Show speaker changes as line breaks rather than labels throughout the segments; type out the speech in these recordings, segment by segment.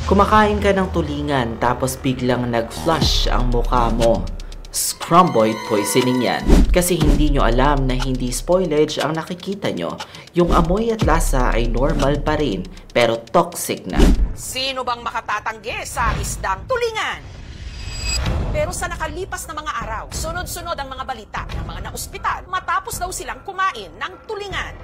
Kumakain ka ng tulingan tapos biglang nag-flush ang mukha mo. Scrumboid poisoning yan. Kasi hindi nyo alam na hindi spoilage ang nakikita nyo. Yung amoy at lasa ay normal pa rin, pero toxic na.
Sino bang makatatanggi sa isdang tulingan? Pero sa nakalipas na mga araw, sunod-sunod ang mga balita ng mga naospital matapos daw silang kumain ng tulingan.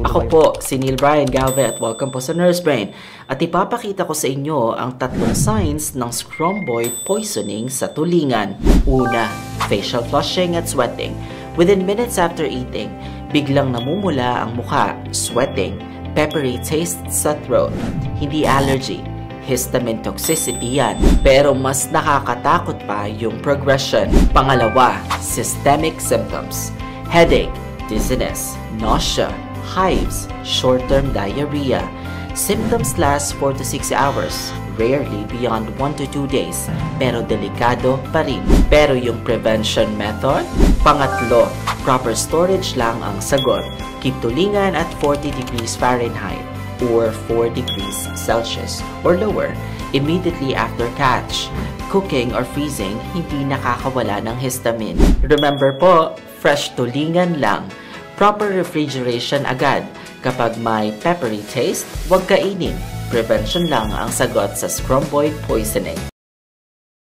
Ako po, si Neil Brian Galve at welcome po sa Nurse Brain. At ipapakita ko sa inyo ang 3 signs ng scrumboid poisoning sa tulingan. Una, facial flushing at sweating. Within minutes after eating, biglang namumula ang mukha, sweating, peppery taste sa throat. Hindi allergy, histamine toxicity yan. Pero mas nakakatakot pa yung progression. Pangalawa, systemic symptoms. Headache, dizziness, nausea, hives, short-term diarrhea. Symptoms last 4 to 6 hours, rarely beyond 1 to 2 days, pero delikado pa rin. Pero yung prevention method? Pangatlo, proper storage lang ang sagot. Keep tulingan at 40 degrees Fahrenheit or 4 degrees Celsius or lower immediately after catch. Cooking or freezing, hindi nakakawala ng histamine. Remember po, fresh tulingan lang. Proper refrigeration agad. Kapag may peppery taste, huwag kainin. Prevention lang ang sagot sa scrumboid poisoning.